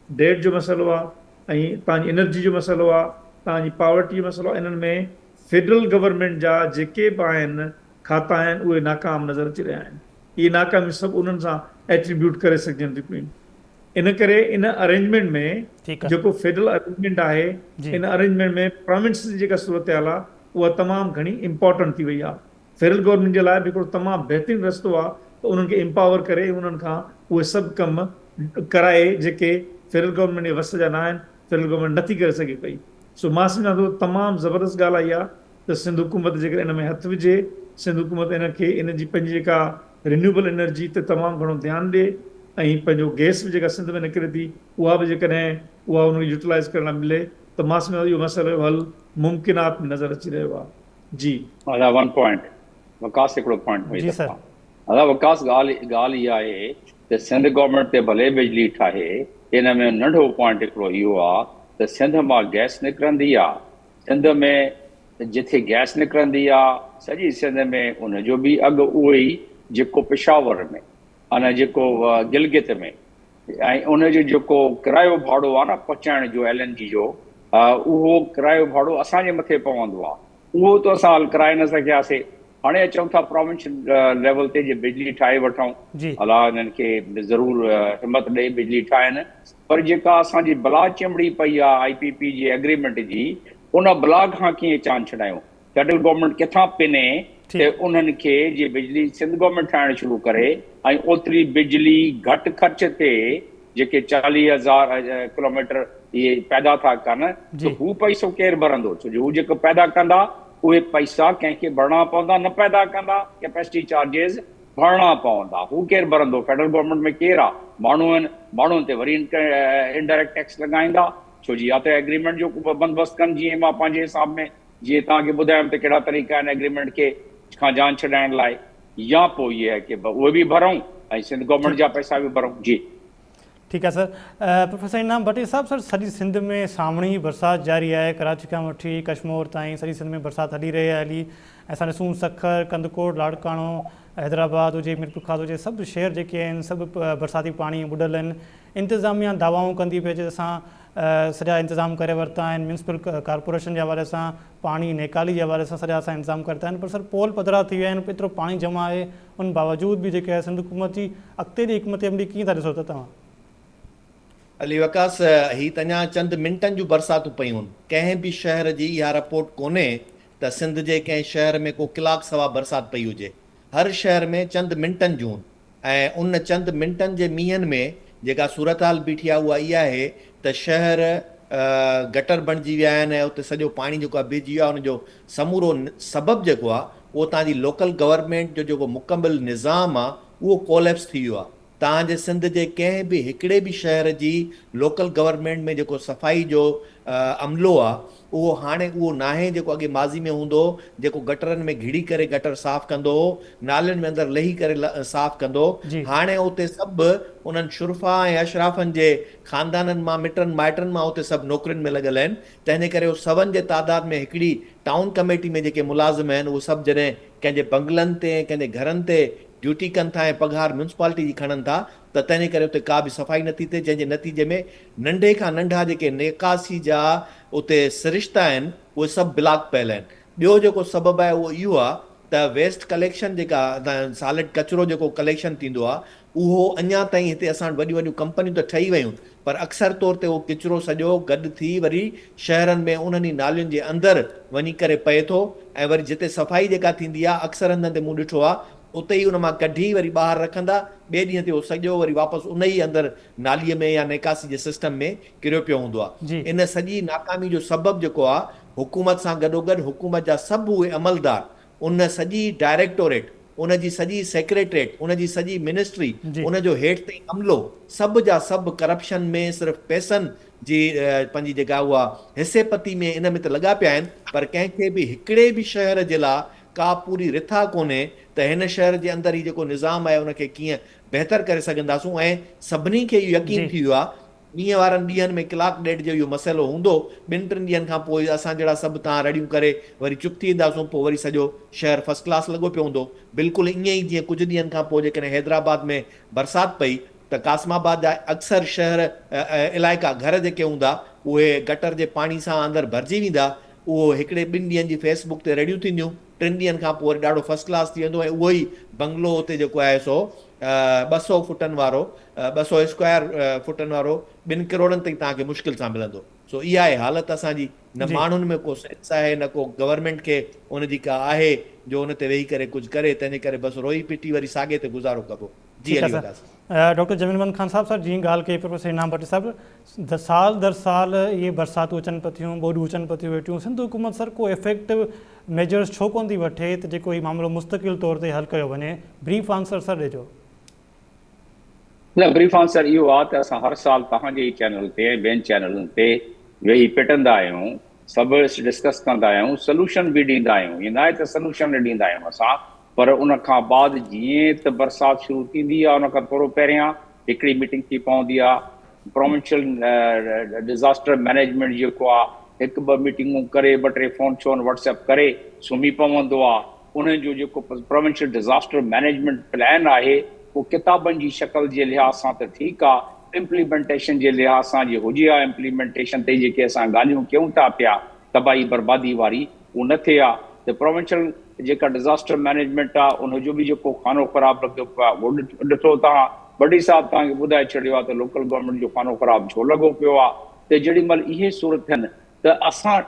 डेट जो मसइलो आहे, ऐं तव्हांजी एनर्जी जो मसइलो आहे, तव्हांजी पावर्टी जो मसइलो आहे। इन्हनि में फेडरल गवर्नमेंट जा जेके बि आहिनि खाता आहिनि उहे नाकाम नज़र अची रहिया आहिनि। इहे नाकामी सभु उन्हनि सां एट्रीब्यूट करे सघजनि थियूं पियूं। इन करे इन अरेंजमेंट में जेको फेडरल अरेंजमेंट आहे, इन अरेंजमेंट में प्रोविंस जी जेका सूरत हाल आहे उहा तमामु घणी इम्पोर्टेंट थी वई आहे। फेडरल गवर्नमेंट जे लाइ बि हिकिड़ो तमामु बहितरीनु रस्तो आहे त उन्हनि खे एम्पावर करे उन्हनि खां उहे सभु कम कराए जेके फेडरल गवर्नमेंट जे वस जा न आहिनि, फेडरल गवर्नमेंट नथी करे सघे पई। सो मां सम्झां थो तमामु ज़बरदस्त ॻाल्हि आई आहे त सिंध हुकूमत जेकर इन में हथु विझे, सिंध हुकूमत इन खे इन जी पंहिंजी जेका रिन्यूएबल एनर्जी ते तमामु घणो ध्यानु ॾिए, ऐं पंहिंजो गैस बि जेका सिंध में निकिरे थी उहा बि जेकॾहिं उहा उनखे यूटिलाइज़ करण लाइ मिले त मां सम्झां थो इहो मसइलो हल मुमकिनात में नज़र अची रहियो आहे। जी वन पॉइंट वकास हिकिड़ो पॉइंट वकास ॻाल्हि इहा आहे त सिंध गवर्नमेंट ते भले बिजली ठाहे, इन में नंढो पॉइंट हिकिड़ो इहो आहे त सिंध मां गैस निकिरंदी आहे। सिंध में जिथे गैस निकिरंदी आहे सॼी सिंध में उनजो बि अघु उहो ई जेको पेशावर में, अने जेको गिलगित में, ऐं उनजो जेको किरायो भाड़ो आहे न पहुचाइण जो LNG जो, उहो किरायो भाड़ो असांजे मथे पवंदो आहे। उहो त असां हल कराए न सघियासीं। हाणे अचूं था प्रोविंशियल लेवल ते जे बिजली ठाहे वठूं, अलाह हिननि खे ज़रूरु हिमत ॾे बिजली ठाहिनि। पर जेका असांजी बला चिमड़ी पई आहे IPP जे एग्रीमेंट जी, उन बला खां कीअं चांद छॾायूं? फेडरल गवर्नमेंट किथां पिने ते उन्हनि खे जे बिजली सिंध गवर्नमेंट ठाहिणु शुरू करे ऐं ओतिरी बिजली घटि ख़र्च ते जेके 40,000 किलोमीटर इहे पैदा था कनि त हू पैसो केरु भरंदो? छो जो हू जेको पैदा कंदा उहे पैसा कंहिंखे भरणा पवंदा, न पैदा कंदा कैपेसिटी चार्जिस भरणा पवंदा, हू केरु भरंदो? फेडरल गवर्नमेंट में केरु आहे? माण्हू आहिनि, माण्हुनि ते वरी इनडायरेक्ट टैक्स लॻाईंदा, छो जी या त एग्रीमेंट जो बंदोबस्तु कनि, जीअं मां पंहिंजे हिसाब में जीअं तव्हांखे ॿुधायमि त कहिड़ा तरीक़ा आहिनि एग्रीमेंट खे खां जान छॾाइण लाइ, या पोइ इहे आहे की उहे बि भरूं ऐं सिंध गवर्नमेंट जा पैसा बि भरूं। जी ठीक है सर। प्रोफेसर इनाम भट्टी साहब, सर सॼी सिंध में सावणी बरसाति जारी आहे, कराची खां वठी कश्मीर ताईं सॼी सिंध में बरसाति हली रही आहे हली। असां ॾिसूं सखर, कंदकोट, लाड़काणो, हैदराबाद हुजे, मीरपुर हुजे, सभु शहर जेके आहिनि सभु बरसाती पाणी बुॾल आहिनि। इंतिज़ामिया दावाऊं कंदी पई अचे असां सॼा इंतज़ाम करे वरिता आहिनि, म्यूनिसिपल कॉर्पोरेशन जे हवाले सां, पाणी नेकाली जे हवाले सां सॼा असां इंतज़ाम करता आहिनि, पर सर पोल पधरा थी विया आहिनि, एतिरो पाणी जमा आहे, उन बावजूद बि जेके आहे सिंध हुकूमत जी अॻिते जी हिकमत अमली कीअं था ॾिसो था तव्हां? अली वकास, ही त अञा चंद मिंटनि जूं बरसातूं पयूं, कंहिं बि शहर जी इहा रिपोर्ट कोन्हे त सिंध जे कंहिं शहर में को कलाक सवा बरसाति पई हुजे। हर शहर में चंद मिंटनि जूं, ऐं उन चंद मिंटनि जे मींहनि में जेका सूरत हाल बीठी आहे उहा इहा आहे त शहर गटर बणिजी विया आहिनि ऐं उते सॼो पाणी जेको आहे बीहजी वियो आहे। उनजो समूरो सबबु जेको आहे उहो तव्हांजी लोकल गवर्नमेंट जो जेको मुकमिल निज़ाम आहे उहो कोलैप्स थी वियो आहे। तव्हांजे सिंध जे कंहिं बि हिकिड़े बि शहर जी लोकल गवर्नमेंट में जेको सफ़ाई जो अमलो आहे उहो हाणे उहो नाहे जेको अॻे माज़ी में हूंदो हो, जेको गटरनि में घिड़ी करे गटर साफ़ कंदो हो, नालियुनि में अंदरि लही करे साफ़ कंदो। हाणे उते सभु उन्हनि शुरफा ऐं अशराफनि जे ख़ानदाननि मां, मिटनि माइटनि मां उते सभु नौकरियुनि में लॻल आहिनि। तंहिंजे करे उहो सवनि जे तादाद में हिकिड़ी टाउन कमेटी में जेके मुलाज़िम आहिनि उहे सभु जॾहिं कंहिंजे बंगलनि ते, कंहिंजे घरनि ते ड्यूटी कनि था ऐं पघार म्यूनिसिपालिटी जी खणनि था, त तंहिंजे करे उते का बि सफ़ाई नथी थिए, जंहिंजे नतीजे में नंढे खां नंढा जेके निकासी जा उते सिरिश्ता आहिनि उहे सभु ब्लॉक पियल आहिनि। ॿियो जेको सबबु आहे उहो इहो आहे त वेस्ट कलेक्शन जेका सॉलिड कचिरो जेको कलेक्शन थींदो आहे उहो अञा ताईं हिते असां वॾियूं वॾियूं कंपनियूं त ठही वियूं, पर अक्सर तौर ते उहो किचिरो सॼो गॾु थी वरी शहरनि में उन्हनि नालियुनि जे अंदरि वञी करे पए थो, ऐं वरी जिते सफ़ाई जेका थींदी आहे अक्सर हंधनि ते मूं ॾिठो आहे उते ई उन मां कढी वरी ॿाहिरि रखंदा, ॿिए ॾींहं ते उहो सॼो वरी वापसि उन ई अंदरि नालीअ में या निकासी जे सिस्टम में किरियो पियो हूंदो आहे। इन सॼी नाकामी जो सबबु जेको आहे हुकूमत सां गॾोगॾु हुकूमत जा सभु उहे अमलदार, उन सॼी डायरेक्टोरेट, उन जी सॼी सेक्रेटरेट, उन जी सॼी मिनिस्ट्री, उन जो हेठि ताईं अमलो, सभु जा सभु करप्शन में, सिर्फ़ु पैसनि जी पंहिंजी जेका उहा हिसेपती में इन में त लॻा पिया आहिनि, पर कंहिंखे बि हिकिड़े बि शहर जे लाइ का पूरी रिथा कोन्हे त हिन शहर जे अंदरि ई जेको निज़ाम आहे उनखे कीअं बहितर करे सघंदासूं। ऐं सभिनी खे इहो यकीन थी वियो आहे मींहं वारनि ॾींहंनि में कलाक ॾेढ जो इहो मसइलो हूंदो, ॿिनि टिनि ॾींहंनि खां पोइ असां जहिड़ा सभु तव्हां रड़ियूं करे वरी चुप थी वेंदासूं, पोइ वरी सॼो शहर फर्स्ट क्लास लॻो पियो हूंदो। बिल्कुलु ईअं ई जीअं कुझु ॾींहंनि खां पोइ जेकॾहिं हैदराबाद में बरसाति पई त कासमाबाद जा अक्सर शहर इलाइक़ा घर जेके हूंदा उहे गटर जे पाणी सां अंदरि भरिजी वेंदा। उहो हिकिड़े ॿिनि ॾींहंनि जी फेसबुक ते रड़ियूं थींदियूं, 3 ॾींहंनि खां पोइ वरी ॾाढो फर्स्ट क्लास थी वेंदो ऐं उहो ई बंगलो हुते जेको आहे सो 200 फुटनि वारो, 200 स्क्वायर फुटनि वारो 2 करोड़नि ताईं तव्हांखे मुश्किल सां मिलंदो। सो इहा आहे हालत असांजी, न माण्हुनि में को सेंस आहे, न को गवर्नमेंट खे उनजी का आहे जो उन ते वेही करे कुझु करे, तंहिंजे करे बसि रोई पिटी वरी साॻे ते गुज़ारो कबो। जी डॉक्टर जमील अहमद खान साहब, सर जीअं ॻाल्हि कई प्रोफेसर इनाम भट्टी साहब, साल दर साल इहे बरसातूं अचनि पियूं थियूं, ॿोॾियूं अचनि पियूं वेठियूं, सिंध हुकूमत सर को इफेक्टिव मेजर्स छो कोन थी वठे त जेको हीउ मामिलो मुस्तक़िल तौर ते हल कयो वञे? ब्रीफ आंसर सर ॾिजो। न, ब्रीफ आंसर इहो आहे त असां हर साल तव्हांजे ई चैनल ते ऐं ॿियनि चैनलनि ते वेही पिटंदा आहियूं, सभु डिस्कस कंदा आहियूं, सोल्यूशन बि ॾींदा आहियूं। ईअं न आहे त सोल्यूशन ॾींदा आहियूं असां, पर उन खां बाद जीअं त बरसाति शुरू थींदी आहे उन खां थोरो पहिरियां हिकिड़ी मीटिंग थी पवंदी आहे, प्रोविंशियल डिज़ास्टर मैनेजमेंट जेको आहे 1-2 मीटिंगूं करे, 2-3 फ़ोन शोन व्हाट्सएप करे सुम्ही पवंदो आहे। उन जो जेको प्रोविंशियल डिज़ास्टर मैनेजमेंट प्लान आहे उहो किताबनि जी शक्ल जे लिहाज़ सां त ठीकु आहे, इम्प्लीमेंटेशन जे लिहाज़ सां जे हुजे आहे इम्प्लीमेंटेशन ते जेके असां ॻाल्हियूं कयूं था पिया तबाही बर्बादी वारी, उहो न थिए आहे। त प्रोविंशियल जेका डिज़ास्टर मैनेजमेंट आहे उनजो बि जेको खानो ख़राबु लॻो पियो आहे उहो ॾिठो तव्हां, बड़ी साहब तव्हांखे ॿुधाए छॾियो आहे त लोकल गवर्नमेंट जो खानो ख़राबु छो लॻो पियो आहे। त जेॾी महिल इहे सूरत थियनि त असां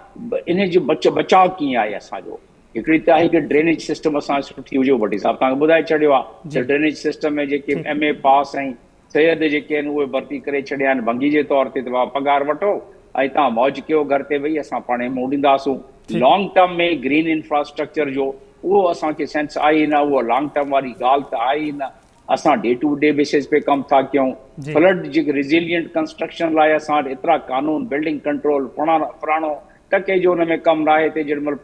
इन जो बचाव कीअं आहे असांजो, हिकिड़ी त आहे कि ड्रेनेज सिस्टम असां सुठी हुजे। भट्टी साहब तव्हांखे ॿुधाए छॾियो आहे त ड्रेनेज सिस्टम में जेके MA पास ऐं सैयद जेके आहिनि उहे भर्ती करे छॾिया आहिनि भंगी जे तौर ते, त पघार वठो ऐं तव्हां मौज कयो घर ते वेही, असां पाण मुंहुं ॾींदासूं। लॉन्ग टर्म में ग्रीन इंफ्रास्ट्रक्चर जो उहो असांखे सेंस आहे ई न, उहो लॉन्ग टर्म वारी ॻाल्हि त आहे ई न। असां डे टू डे बेसिस पे कमु था कयूं। फ्लड जेके रिज़िलियंट कंस्ट्रक्शन लाइ असां वटि एतिरा कानून, बिल्डिंग कंट्रोल, पुराणो टके जो हुन में कमु रहे ते जेॾीमहिल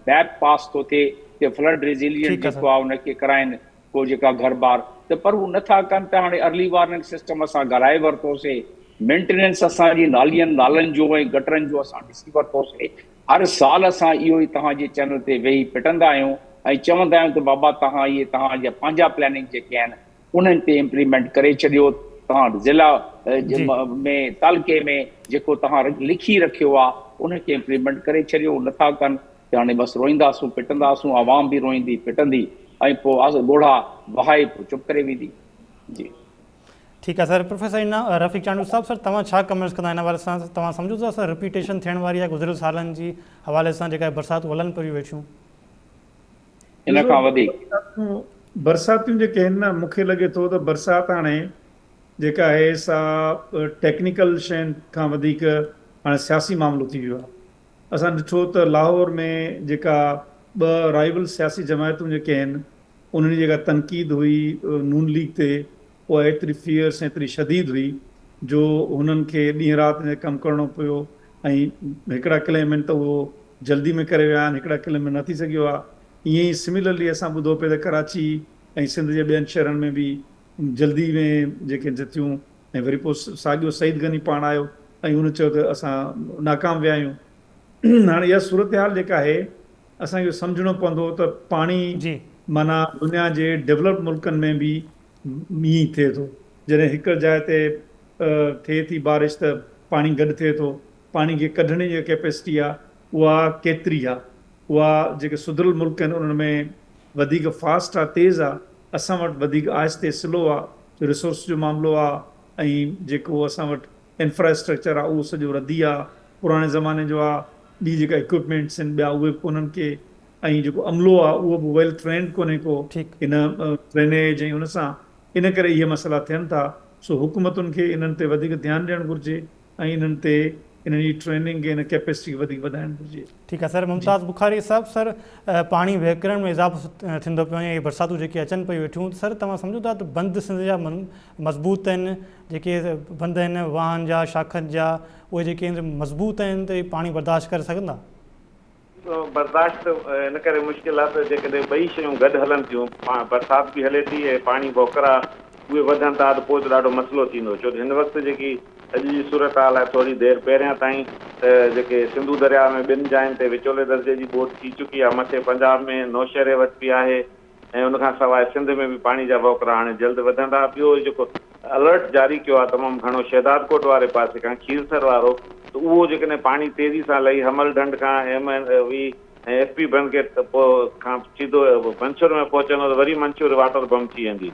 बैप पास थो थिए त फ्लड रिज़िलियंट जेको आहे उनखे कराइनि को जेका घर बार, त पर उहे नथा कनि। त हाणे अर्ली वार्निंग सिस्टम असां घराए वरितोसीं, मेंटेनेंस असांजी नालनि जो ऐं गटरनि जो असां ॾिसी वरितोसीं। हर साल असां इहो ई तव्हांजे चैनल ते वेही पिटंदा आहियूं ऐं चवंदा आहियूं त बाबा तव्हां इहे तव्हांजा पंहिंजा प्लानिंग जेके आहिनि उन्हनि ते इम्प्लीमेंट करे छॾियो। तव्हां ज़िला में तालुके में जेको तव्हां लिखी रखियो आहे उनखे इम्प्लीमेंट करे छॾियो, नथा कनि त हाणे बसि रोईंदासूं पिटंदासूं, आवाम बि रोईंदी पिटंदी ऐं पोइ ॻोढ़ा बहाए पोइ चुप करे वेंदी। जी ठीकु आहे सर। प्रोफेसर इना रफ़ीक चांडू साहब, सर तव्हां छा कमेंट्स कंदा हिन बारे सां? तव्हां सम्झो था सर रिपीटेशन थियण वारी आहे गुज़िरियल सालनि जी हवाले सां जेका बरसातूं हलनि पियूं वेठियूं? इन खां वधीक बरसातियूं जेके आहिनि न, मूंखे लॻे थो त बरसाति हाणे जेका आहे सा टेक्निकल शयुनि खां वधीक हाणे सियासी मामिलो थी वियो आहे। असां ॾिठो त लाहौर में जेका 2 राइवल सियासी जमायतूं जेके आहिनि उन्हनि जी जेका तनक़ीद हुई नून लीग ते, उहा एतिरी फियर्स ऐं एतिरी शदीद हुई जो हुननि खे ॾींहुं राति कमु करिणो पियो ऐं हिकिड़ा क्लेमेंट त उहो जल्दी में करे विया आहिनि, हिकिड़ा क्लेमेंट न थी सघियो आहे। ईअं ई सिमिलरली असां ॿुधो पियो त कराची ऐं सिंध जे ॿियनि शहरनि में बि जल्दी में जेके थियूं ऐं वरी पोइ साॻियो सईद गनी पाण आयो ऐं हुन चयो त असां नाकाम विया आहियूं। हाणे इहा सूरत हाल जेका आहे असांखे सम्झणो पवंदो त पाणी माना दुनिया जे डेवलप्ड मुल्कनि में बि ईअं ई थिए थो। जॾहिं हिकु जाइ ते थिए थी बारिश त पाणी गॾु थिए थो, पाणी खे कढण जी कैपेसिटी आहे उहा केतिरी आहे, उहा जेके सुधरियल मुल्क आहिनि उन्हनि में वधीक फास्ट आहे, तेज़ आहे। असां वटि वधीक आहिस्ते स्लो आहे, रिसोर्स जो मामिलो आहे ऐं जेको असां वटि इंफ्रास्ट्रक्चर आहे उहो सॼो रदी आहे, पुराणे ज़माने जो आहे। ॿी जेका इक्विपमेंट्स आहिनि ॿिया उहे बि उन्हनि खे, ऐं जेको अमलो आहे उहो बि वेल ट्रेंड कोन्हे को इन ड्रेनेज ऐं हुन सां, इन करे इहे मसइला थियनि था। सो हुकूमतुनि खे इन्हनि ते वधीक ध्यानु ॾियणु घुरिजे ऐं इन्हनि ते इन्हनि जी ट्रेनिंग इन कैपेसिटी वधीक वधाइणु घुरिजे। ठीकु आहे सर। मुमताज़ बुखारी साहब, सर पाणी वहिकरण में इज़ाफ़ो थींदो पियो ऐं बरसातूं जेके अचनि पियूं वेठियूं, सर तव्हां सम्झो था त बंदि सिंध जा मज़बूत आहिनि, जेके बंद आहिनि वाहन जा शाखनि जा, उहे जेके आहिनि मज़बूत आहिनि त पाणी बर्दाश्त करे सघंदा? बर्दाश्त इन करे मुश्किल आहे त जेकॾहिं ॿई शयूं गॾु हलनि थियूं, बरसाति बि हले थी ऐं पाणी भोकरा उहे वधनि था त पोइ त ॾाढो मसइलो थींदो। छो त हिन वक़्तु जेकी अॼु जी सूरत हाल आहे, थोरी देरि पहिरियां ताईं त जेके सिंधू दरिया में 2 जाइनि ते विचोले दर्जे जी बोट थी चुकी आहे। मथे पंजाब में नौशहरे वटि बि आहे ऐं उनखां सवाइ सिंध में बि पाणी जा भोकरा हाणे जल्द वधंदा। ॿियो जेको अलर्ट जारी कयो आहे तमामु घणो शहदादकोट वारे पासे खां खीरसर वारो, त उहो जेकॾहिं पाणी तेज़ी सां लही हमल ढंढ खां MNV ऐं SP बंद खे खां सीधो मंसूर में पहुचंदो त वरी मंसूर वाटर बम थी वेंदी।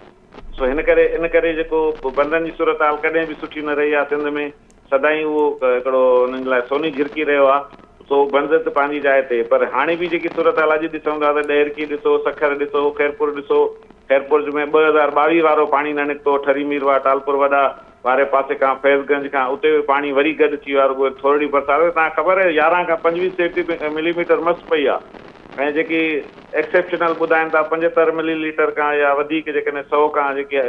सो इन करे जेको बंदनि जी सूरत हाल कॾहिं बि सुठी न रही आहे सिंध में, सदाईं उहो हिकिड़ो उन्हनि लाइ सोनी झिरकी रहियो आहे। सो बंद त पंहिंजी जाइ ते, पर हाणे बि जेकी सूरत हाल अॼु ॾिसूं था त ॾेरकी ॾिसो, सखर ॾिसो, खैरपुर ॾिसो। खैरपुर में 2022 वारो पाणी न निकितो, ठरी मीरवा टालपुर वॾा वारे पासे खां फैज़गंज खां उते बि पाणी वरी गॾु थी वियो आहे। रुॻो थोरी बरसाति, तव्हांखे ख़बर आहे 11 खां 25 मिलीमीटर मस पई आहे। ऐं जेकी एक्सेप्शनल ॿुधाइनि था 75 मिलीलीटर खां या वधीक जेकॾहिं 100 खां जेकी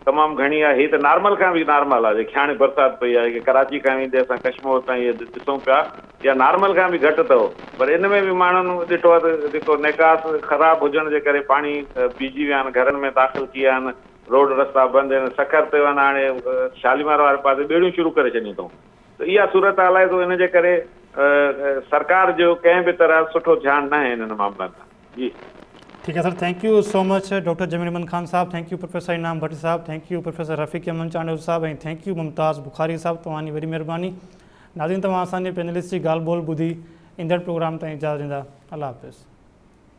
तमामु घणी आहे, हीअ त नॉर्मल खां बि नॉर्मल आहे। जेकी हाणे बरसाति पई आहे, जेके कराची खां ईंदे असां कश्मीर ताईं ॾिसूं पिया, या नॉर्मल खां बि घटि अथव। पर इन में बि माण्हुनि ॾिठो आहे त जेको निकास ख़राबु हुजण जे करे पाणी बीजी विया आहिनि, घरनि में दाख़िल थी विया आहिनि, रोड रस्ता बंदि आहिनि। सखर ते वञ हाणे शालीमार वारे पासे ॿेड़ियूं शुरू करे छॾियूं अथऊं। त इहा सूरत हाल आहे। त इन जे करे सरकार जो कंहिं बि तरह सुठो ध्यानु न आहे इन्हनि मामलनि सां। जी ठीक है sir, thank you so much doctor Jameel Ahmed Khan sahab, thank you professor Inam Bhatt sahab, thank you professor Rafiq Ahmed Chandor sahab ऐं थैंक यू मुमताज़ बुखारी साहब, तव्हांजी वॾी महिरबानी। नाज़रीन, तव्हां असांजे पैनलिस्ट जी ॻाल्हि ॿोल ॿुधी ईंदड़ प्रोग्राम ताईं इजाज़त ॾींदा। अल्लाह हाफ़िज़।